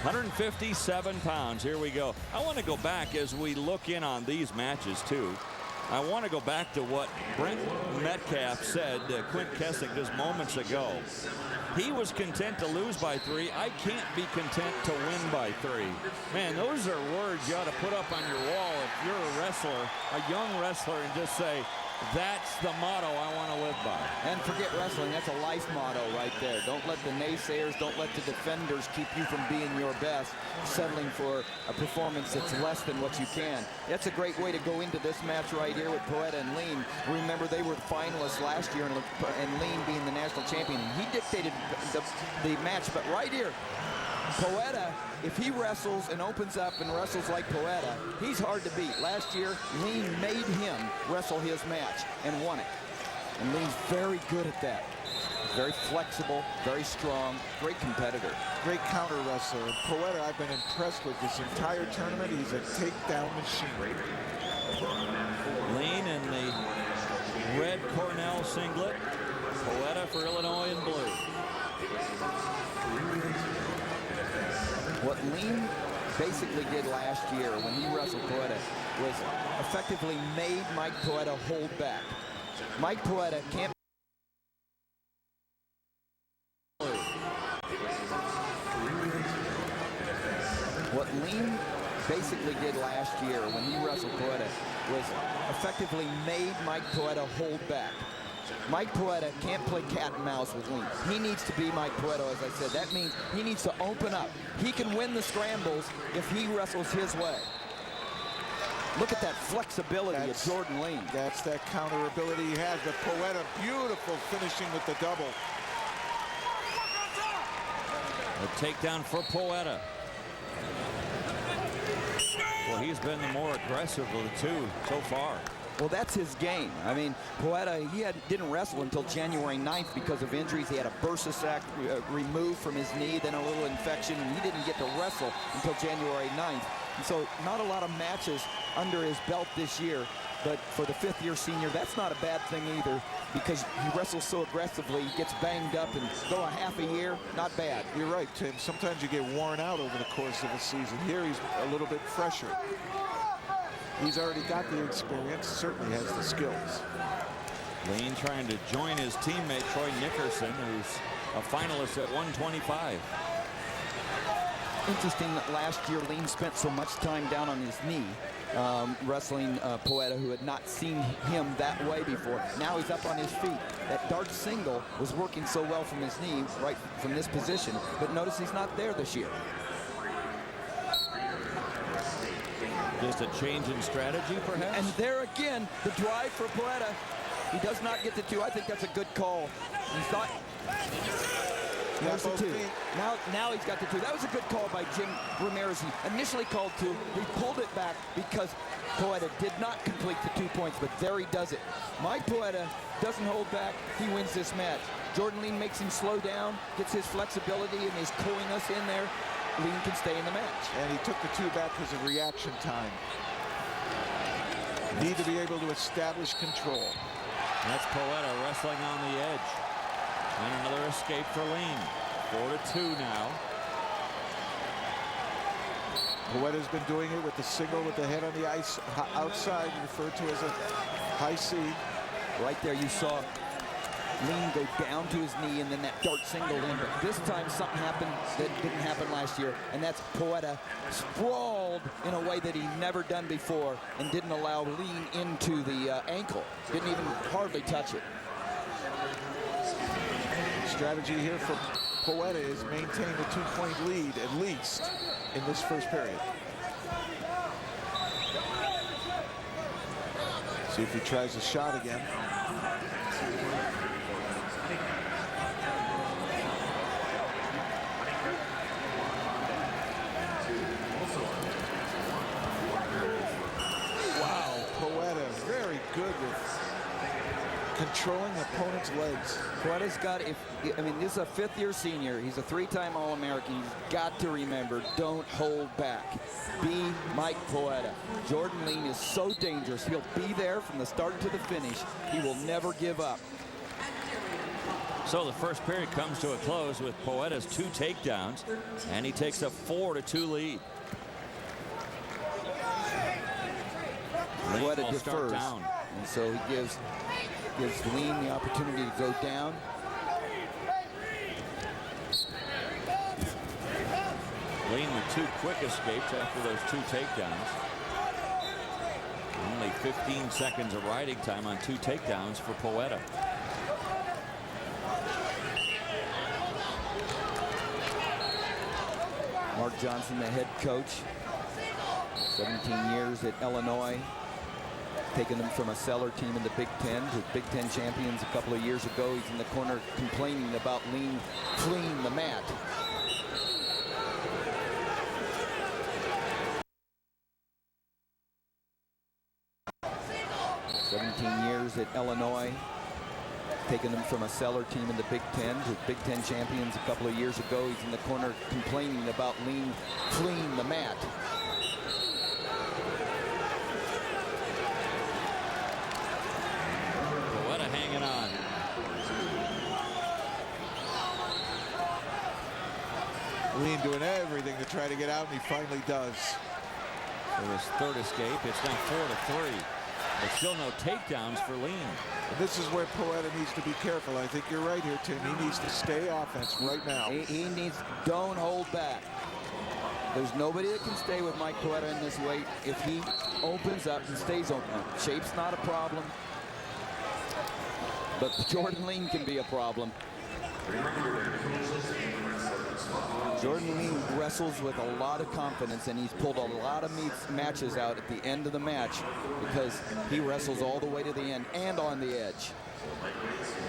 157 pounds. Here we go. I want to go back as we look in on these matches, too. I want to go back to what Brent Metcalf said, Quint Kessick, just moments ago. He was content to lose by 3. I can't be content to win by 3. Man, those are words you ought to put up on your wall if you're a wrestler, a young wrestler, and just say, that's the motto I want to live by. And forget wrestling, that's a life motto right there. Don't let the naysayers, don't let the defenders keep you from being your best, settling for a performance that's less than what you can. That's a great way to go into this match right here with Poeta and Lean. Remember, they were finalists last year, and Lean being the national champion. He dictated the match, but right here, Poeta, if he wrestles and opens up and wrestles like Poeta, he's hard to beat. Last year, Lean made him wrestle his match and won it. And Lean's very good at that. Very flexible, very strong, great competitor. Great counter wrestler. And Poeta, I've been impressed with this entire tournament. He's a takedown machine. Lean in the red Cornell singlet. Poeta for Illinois in blue. What Lean basically did last year when he wrestled Poeta was effectively made Mike Poeta hold back. Mike Poeta can't. What Lean basically did last year when he wrestled Poeta was effectively made Mike Poeta hold back. Mike Poeta can't play cat and mouse with Lean. He needs to be Mike Poeta, as I said. That means he needs to open up. He can win the scrambles if he wrestles his way. Look at that flexibility of Jordan Lean. That's that counter ability he has. The Poeta, beautiful finishing with the double. A takedown for Poeta. Well, he's been the more aggressive of the two so far. Well, that's his game. I mean, Poeta, didn't wrestle until January 9th because of injuries. He had a bursa sac removed from his knee, then a little infection, and he didn't get to wrestle until January 9th. And so not a lot of matches under his belt this year. But for the fifth-year senior, that's not a bad thing either, because he wrestles so aggressively, he gets banged up, and go a half a year, not bad. You're right, Tim. Sometimes you get worn out over the course of a season. Here he's a little bit fresher. He's already got the experience, certainly has the skills. Lean trying to join his teammate Troy Nickerson, who's a finalist at 125. Interesting that last year Lean spent so much time down on his knee wrestling Poeta, who had not seen him that way before. Now he's up on his feet. That dart single was working so well from his knee, right from this position, but notice he's not there this year. Just a change in strategy, perhaps? And there again, the drive for Poeta. He does not get the 2. I think that's a good call. He thought... There's the 2. Now he's got the 2. That was a good call by Jim Ramirez. He initially called 2. He pulled it back because Poeta did not complete the 2 points, but there he does it. Mike Poeta doesn't hold back. He wins this match. Jordan Lean makes him slow down, gets his flexibility and his coolness in there. Lean can stay in the match. And he took the 2 back because of reaction time. Need to be able to establish control. That's Poeta wrestling on the edge. And another escape for Lean. 4-2 now. Poeta's been doing it with the single with the head on the ice outside, referred to as a high C. Right there you saw Lean go down to his knee and then that dart single in. But this time something happened that didn't happen last year, and that's Poeta sprawled in a way that he never done before and didn't allow Lean into the ankle. Didn't even hardly touch it. Strategy here for Poeta is maintain a 2-point lead at least in this first period. See if he tries a shot again. Wow, Poeta very good with controlling the opponent's legs. Poeta's got, I mean, this is a 5th-year senior. He's a 3-time All-American. He's got to remember, don't hold back. Be Mike Poeta. Jordan Lean is so dangerous. He'll be there from the start to the finish. He will never give up. So the first period comes to a close with Poeta's 2 takedowns, and he takes a 4-2 lead. Poeta defers, down. And so he gives Lean the opportunity to go down. Lean with 2 quick escapes after those 2 takedowns. Only 15 seconds of riding time on 2 takedowns for Poeta. Mark Johnson, the head coach, 17 years at Illinois, taking them from a cellar team in the Big Ten to Big Ten champions a couple of years ago. He's in the corner complaining about Lean fleeing the mat. At Illinois, taking them from a cellar team in the Big Ten to Big Ten champions a couple of years ago. He's in the corner complaining about Lean fleeing the mat. Poeta hanging on. Lean doing everything to try to get out, and he finally does. For his 3rd escape, it's now 4-3. But still no takedowns for Lean. And this is where Poeta needs to be careful. I think you're right here, Tim. He needs to stay offense right now. He needs, don't hold back. There's nobody that can stay with Mike Poeta in this weight if he opens up and stays open. Shape's not a problem, but Jordan Lean can be a problem. Jordan Lean wrestles with a lot of confidence, and he's pulled a lot of matches out at the end of the match because he wrestles all the way to the end and on the edge.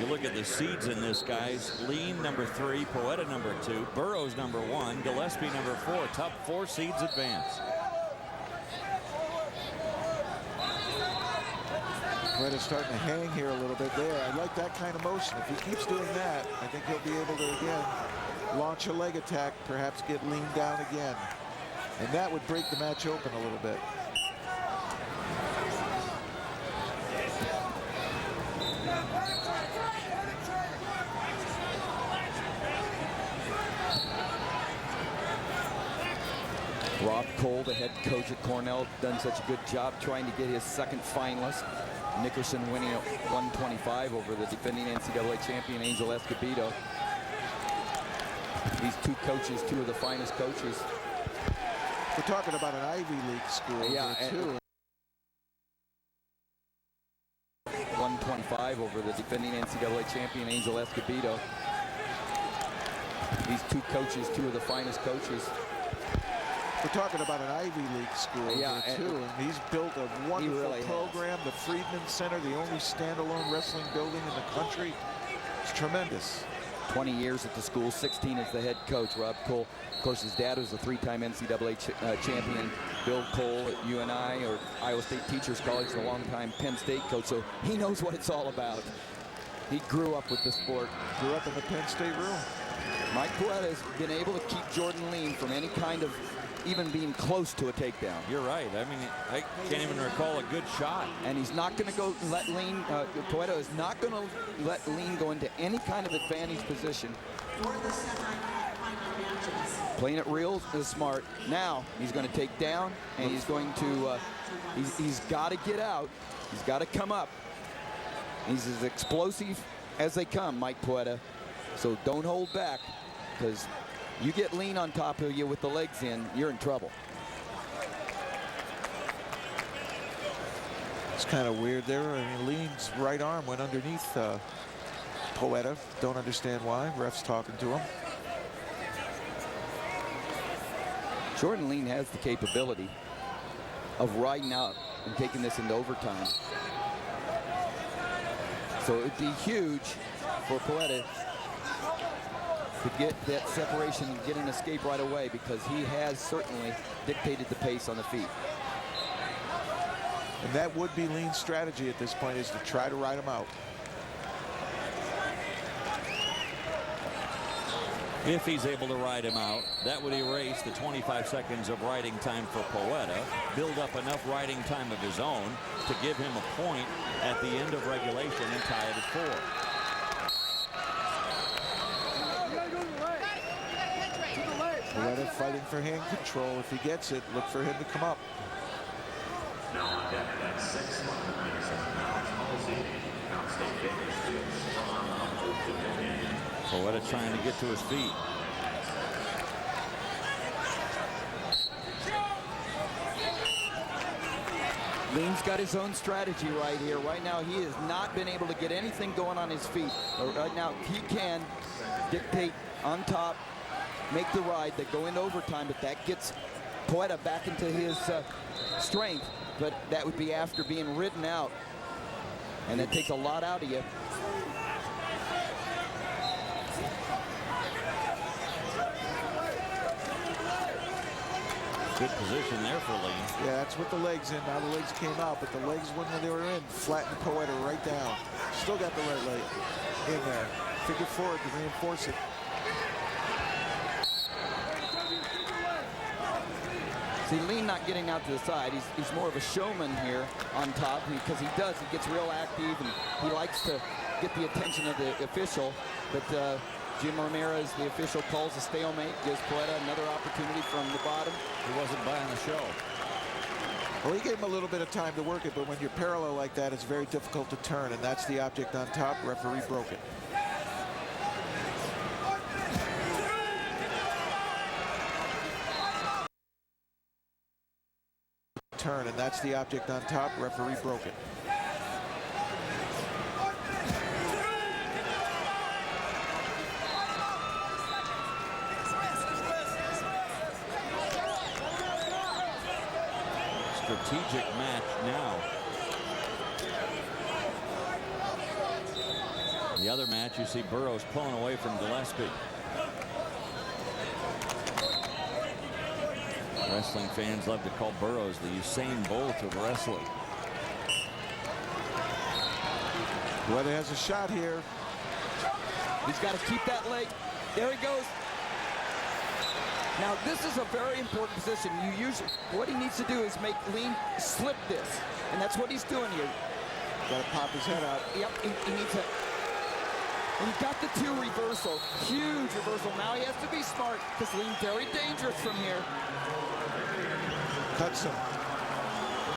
You look at the seeds in this, guys. Lean number 3, Poeta number 2, Burroughs number 1, Gillespie number 4. Top 4 seeds advance. Poeta's starting to hang here a little bit there. I like that kind of motion. If he keeps doing that, I think he'll be able to, again, launch a leg attack, perhaps get Lean down again. And that would break the match open a little bit. Rob Cole, the head coach at Cornell, done such a good job trying to get his 2nd finalist. Nickerson winning at 125 over the defending NCAA champion Angel Escobedo. These 2 coaches, 2 of the finest coaches. We're talking about an Ivy League school. Yeah, too. 125 over the defending NCAA champion Angel Escobedo. These 2 coaches, 2 of the finest coaches. We're talking about an Ivy League school, yeah, too, and he's built a wonderful program. The Friedman Center, the only standalone wrestling building in the country. It's tremendous. 20 years at the school, 16 as the head coach, Rob Cole. Of course, his dad was a 3-time NCAA champion, Bill Cole at UNI, or Iowa State Teachers College, a long-time Penn State coach, so he knows what it's all about. He grew up with the sport. Grew up in the Penn State room. Mike Poeta has been able to keep Jordan Lean from any kind of even being close to a takedown. You're right. I mean, I can't even recall a good shot. And he's not going to go let Lean, Poeta is not going to let Lean go into any kind of advantage position. Playing it real is smart. Now he's going to take down, and he's going to, he's got to get out. He's got to come up. He's as explosive as they come, Mike Poeta. So don't hold back, because you get Lean on top of you with the legs in, you're in trouble. It's kind of weird there. I mean, Lean's right arm went underneath Poeta. Don't understand why. Ref's talking to him. Jordan Lean has the capability of riding out and taking this into overtime. So it'd be huge for Poeta to get that separation and get an escape right away, because he has certainly dictated the pace on the feet. And that would be Lean's strategy at this point, is to try to ride him out. If he's able to ride him out, that would erase the 25 seconds of riding time for Poeta, build up enough riding time of his own to give him a point at the end of regulation and tie it at 4. Poeta fighting for hand control. If he gets it, look for him to come up. Poeta trying to get to his feet. Lean's got his own strategy right here. Right now, he has not been able to get anything going on his feet. But right now, he can dictate on top, make the ride that go into overtime, but that gets Poeta back into his strength. But that would be after being ridden out. And that takes a lot out of you. Good position there for Lean. Yeah, that's with the legs in. Now the legs came out, but the legs, when they were in, flattened Poeta right down. Still got the right leg in there. Figure forward to reinforce it. See, Lean not getting out to the side. He's more of a showman here on top because he gets real active and he likes to get the attention of the official. But Jim Ramirez, the official, calls a stalemate, gives Poeta another opportunity from the bottom. He wasn't buying the show. Well, he gave him a little bit of time to work it, but when you're parallel like that, it's very difficult to turn, and that's the object on top. Referee broke it. Turn, and that's the object on top. Referee broke it. Strategic match now. The other match, you see Burroughs pulling away from Gillespie. Wrestling fans love to call Burroughs the Usain Bolt of wrestling. Poeta has a shot here. He's got to keep that leg. There he goes. Now, this is a very important position. What he needs to do is make Lean slip this, and that's what he's doing here. Got to pop his head out. Yep, he needs to. And he got the two reversal, huge reversal. Now he has to be smart because Lean's very dangerous from here. Cuts him.